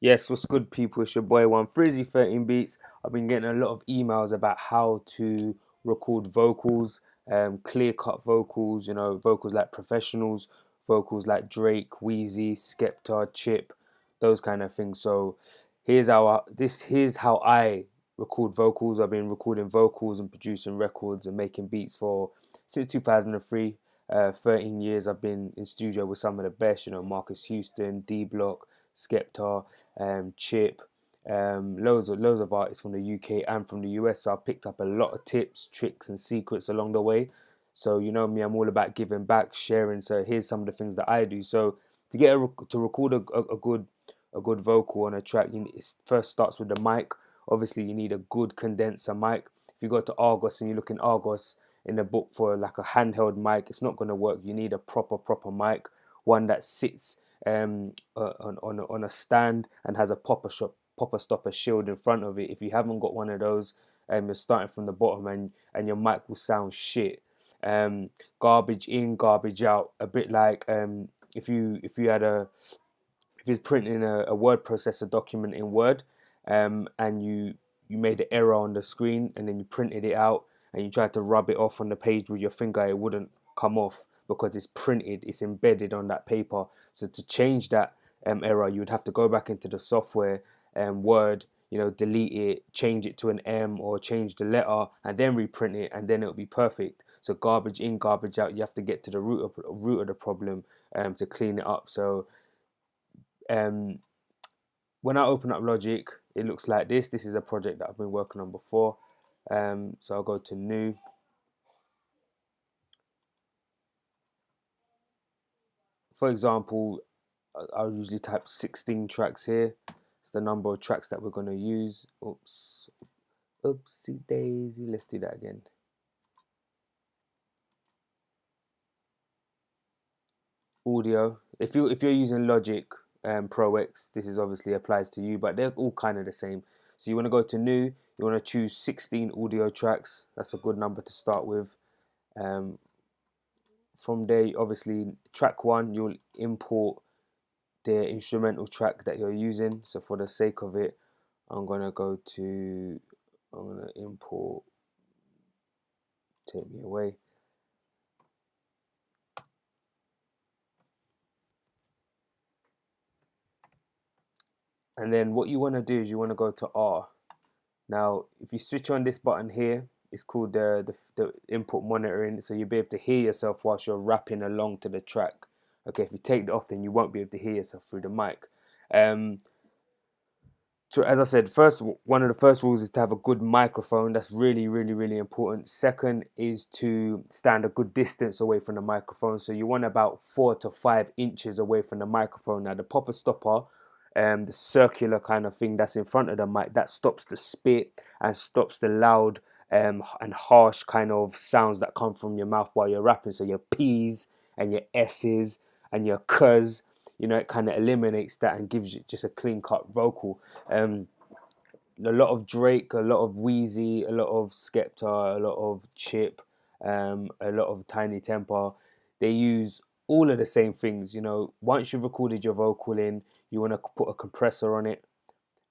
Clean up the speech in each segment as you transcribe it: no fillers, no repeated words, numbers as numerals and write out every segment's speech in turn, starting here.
Yes, what's good, people? It's your boy One Frizzy 13 Beats. I've been getting a lot of emails about how to record vocals, clear cut vocals, vocals like professionals, vocals like Drake, Wheezy, Skepta, Chip, those kind of things. So here's how I record vocals. I've been recording vocals and producing records and making beats for since 2003. 13 years I've been in studio with some of the best, Marcus Houston, D Block, Skepta, Chip, loads of artists from the UK and from the US. So I've picked up a lot of tips, tricks, and secrets along the way. So you know me, I'm all about giving back, sharing. So here's some of the things that I do. So to record a good vocal on a track, it first starts with the mic. Obviously, you need a good condenser mic. If you go to Argos and you look in Argos in the book for like a handheld mic, it's not going to work. You need a proper mic, one that sits on a stand and has a popper stopper shield in front of it. If you haven't got one of those, you're starting from the bottom and your mic will sound shit. Garbage in, garbage out. A bit like if you're printing a word processor document in Word, and you made an error on the screen and then you printed it out and you tried to rub it off on the page with your finger, it wouldn't come off because it's printed, it's embedded on that paper. So to change that error, you would have to go back into the software, Word, delete it, change it to an M or change the letter, and then reprint it, and then it'll be perfect. So garbage in, garbage out. You have to get to the root of the problem to clean it up. So um, when I open up Logic, it looks like this. This is a project that I've been working on before. So I'll go to New. For example, I'll usually type 16 tracks here. It's the number of tracks that we're going to use. Oops. Oopsie daisy. Let's do that again. Audio. If you're using Logic Pro X, this is obviously applies to you, but they're all kind of the same. So you want to go to New. You want to choose 16 audio tracks. That's a good number to start with. Um, from there, obviously, track one, you'll import the instrumental track that you're using. So for the sake of it, I'm gonna import Take Me Away. And then what you want to do is you want to go to R. Now, if you switch on this button here, it's called the input monitoring. So you'll be able to hear yourself whilst you're rapping along to the track. Okay, if you take it off, then you won't be able to hear yourself through the mic. So as I said, one of the first rules is to have a good microphone. That's really important. Second is to stand a good distance away from the microphone. So you want about 4 to 5 inches away from the microphone. Now the popper stopper, the circular kind of thing that's in front of the mic, that stops the spit and stops the loud and harsh kind of sounds that come from your mouth while you're rapping. So your P's and your S's and your cuz, it kind of eliminates that and gives you just a clean cut vocal. A lot of Drake, a lot of Wheezy, a lot of Skepta, a lot of Chip, a lot of Tiny Temper. They use all of the same things. Once you've recorded your vocal in, you want to put a compressor on it.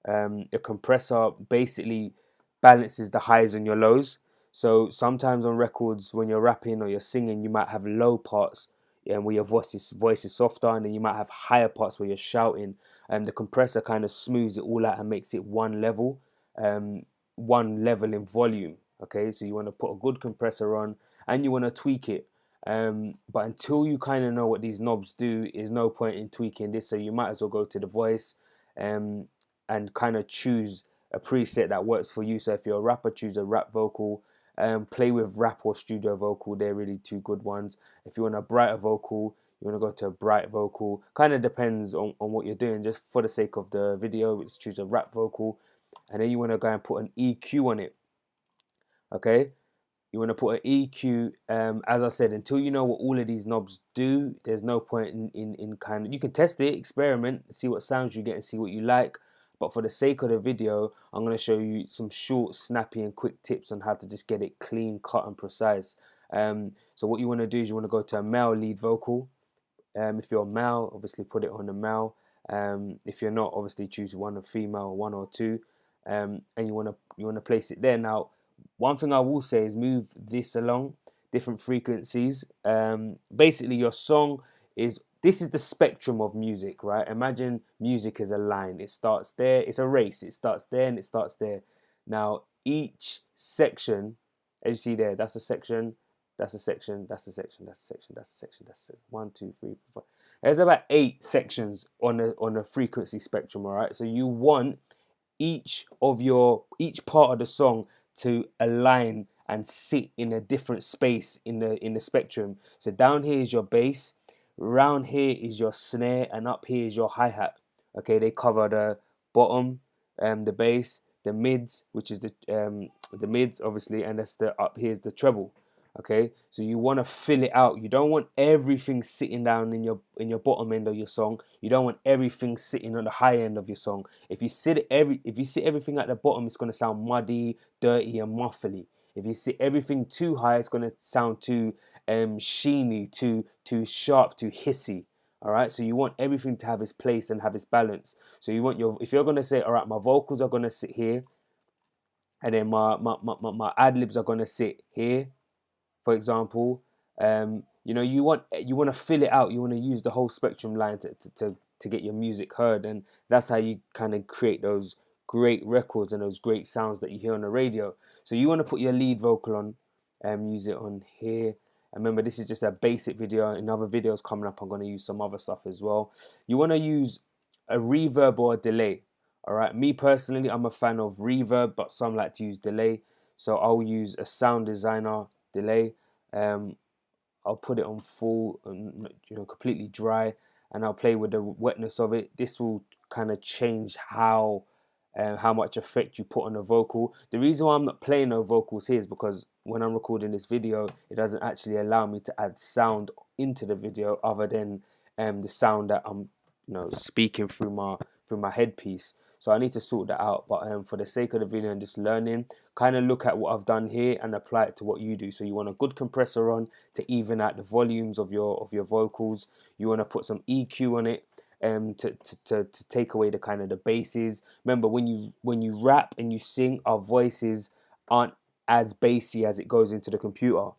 A compressor basically balances the highs and your lows. So sometimes on records, when you're rapping or you're singing, you might have low parts and where your voice is softer, and then you might have higher parts where you're shouting. And the compressor kind of smooths it all out and makes it um, one level in volume. Okay, so you want to put a good compressor on and you want to tweak it. But until you kind of know what these knobs do, is no point in tweaking this. So you might as well go to the voice and kind of choose a preset that works for you. So if you're a rapper, choose a rap vocal. Play with rap or studio vocal. They're really two good ones. If you want a brighter vocal, you want to go to a bright vocal. Kind of depends on what you're doing. Just for the sake of the video, let's choose a rap vocal. And then you want to go and put an EQ on it. Okay? You want to put an EQ. As I said, until you know what all of these knobs do, there's no point in kind of, you can test it, experiment, see what sounds you get and see what you like. But for the sake of the video, I'm going to show you some short, snappy and quick tips on how to just get it clean, cut and precise. So what you want to do is you want to go to a male lead vocal. If you're a male, obviously put it on a male. If you're not, obviously choose one of female, one or two, and you wanna place it there. Now, one thing I will say is move this along different frequencies. Basically, your song is this is the spectrum of music, right? Imagine music as a line. It starts there. It's a race. It starts there and it starts there. Now, each section, as you see there, that's a section. That's a section. That's a section. That's a section. That's a section. That's a section. 1, 2, 3, 4, 5. There's about 8 sections on a frequency spectrum. All right. So you want each part of the song to align and sit in a different space in the spectrum. So down here is your bass, round here is your snare, and up here is your hi-hat. Okay, they cover the bottom, the bass, the mids, which is the mids obviously, and that's the up here's the treble. Okay, so you want to fill it out. You don't want everything sitting down in your bottom end of your song. You don't want everything sitting on the high end of your song. If you sit everything at the bottom, it's going to sound muddy, dirty, and muffly. If you sit everything too high, it's going to sound too sheeny, too sharp, too hissy. All right, so you want everything to have its place and have its balance. So you want if you're going to say, all right, my vocals are going to sit here, and then my ad libs are going to sit here, for example. You want to fill it out. You want to use the whole spectrum line to get your music heard, and that's how you kind of create those great records and those great sounds that you hear on the radio. So you want to put your lead vocal on, use it on here. And remember, this is just a basic video. In other videos coming up, I'm going to use some other stuff as well. You want to use a reverb or a delay. All right. Me personally, I'm a fan of reverb, but some like to use delay. So I'll use a sound designer delay. I'll put it on full, completely dry, and I'll play with the wetness of it. This will kind of change how much effect you put on the vocal. The reason why I'm not playing no vocals here is because when I'm recording this video, it doesn't actually allow me to add sound into the video other than the sound that I'm speaking through my headpiece. So I need to sort that out. But for the sake of the video and just learning, kind of look at what I've done here and apply it to what you do. So you want a good compressor on to even out the volumes of your vocals. You want to put some EQ on it to take away the kind of the basses. Remember, when you rap and you sing, our voices aren't as bassy as it goes into the computer.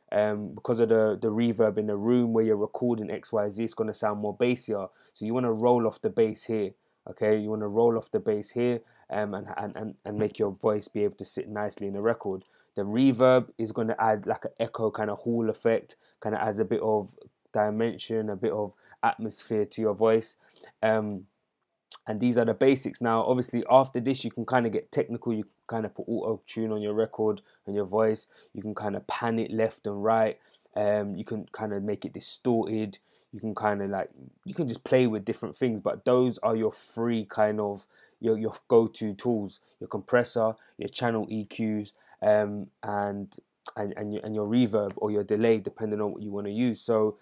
Because of the reverb in the room where you're recording XYZ, it's going to sound more bassier. So you want to roll off the bass here. Okay, you want to roll off the bass here and make your voice be able to sit nicely in the record. The reverb is going to add like an echo kind of hall effect, kind of adds a bit of dimension, a bit of atmosphere to your voice. And these are the basics. Now, obviously, after this, you can kind of get technical. You can kind of put auto tune on your record and your voice. You can kind of pan it left and right. You can kind of make it distorted. You can kind of you can just play with different things. But those are your free kind of your go-to tools: your compressor, your channel EQs, and your reverb or your delay, depending on what you want to use. So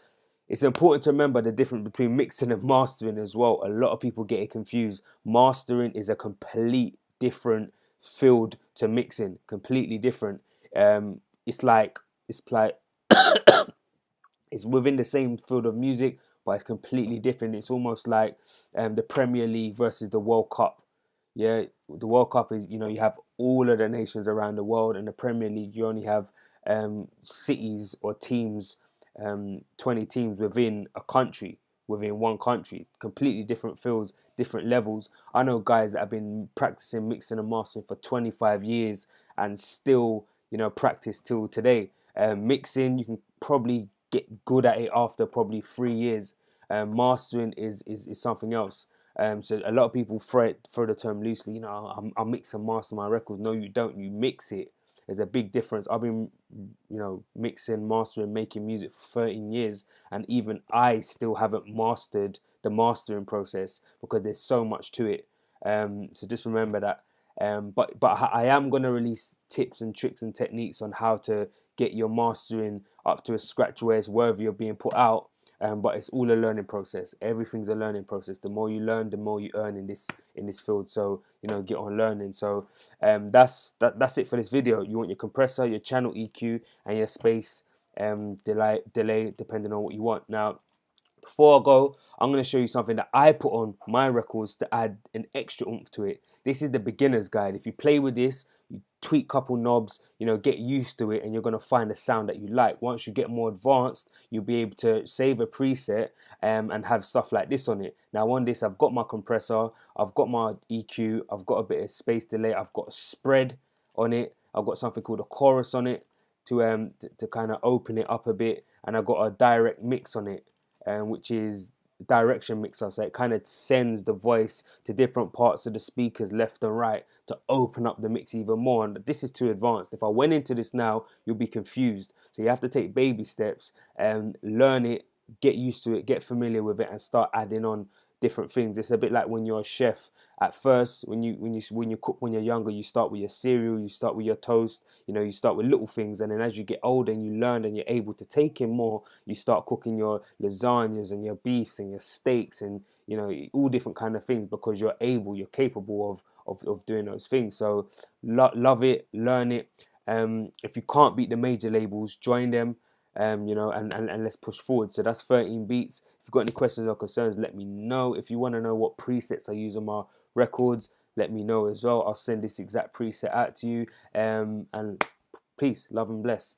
it's important to remember the difference between mixing and mastering as well. A lot of people get it confused. Mastering is a complete different field to mixing, completely different. It's like it's within the same field of music, but it's completely different. It's almost like the Premier League versus the World Cup. Yeah, the World Cup is, you have all of the nations around the world, and the Premier League, you only have cities or teams, 20 teams within a country, within one country. Completely different fields, different levels. I know guys that have been practicing mixing and mastering for 25 years and still, practice till today. Mixing, you can probably get good at it after probably 3 years. Mastering is something else. So a lot of people throw the term loosely. I'll mix and master my records. No, you don't. You mix it. There's a big difference. I've been, mixing, mastering, making music for 13 years, and even I still haven't mastered the mastering process because there's so much to it. So just remember that. But I am gonna release tips and tricks and techniques on how to get your mastering up to a scratch where it's worthy of being put out. But it's all a learning process. Everything's a learning process. The more you learn, the more you earn in this field. So get on learning. So that's it for this video. You want your compressor, your channel EQ, and your space delay, depending on what you want. Now, Before I go, I'm going to show you something that I put on my records to add an extra oomph to it. This is the beginner's guide. If you play with this, you tweak a couple knobs, you know, get used to it, and you're going to find a sound that you like. Once you get more advanced, you'll be able to save a preset and have stuff like this on it. Now on this, I've got my compressor, I've got my EQ, I've got a bit of space delay, I've got a spread on it, I've got something called a chorus on it to kind of open it up a bit, and I've got a direct mix on it, which is direction mixer, so it kind of sends the voice to different parts of the speakers left and right to open up the mix even more. And this is too advanced. If I went into this now, you'll be confused. So you have to take baby steps and learn it, get used to it, get familiar with it, and start adding on different things. It's a bit like when you're a chef. At first, when you cook when you're younger, you start with your cereal, you start with your toast, you know, you start with little things, and then as you get older and you learn and you're able to take in more, you start cooking your lasagnas and your beefs and your steaks and, you know, all different kind of things, because you're capable of doing those things. So love it, learn it. If you can't beat the major labels, join them. You know, and let's push forward. So that's 13 beats. If you've got any questions or concerns, let me know. If you want to know what presets I use on my records, let me know as well. I'll send this exact preset out to you. And peace, love and bless.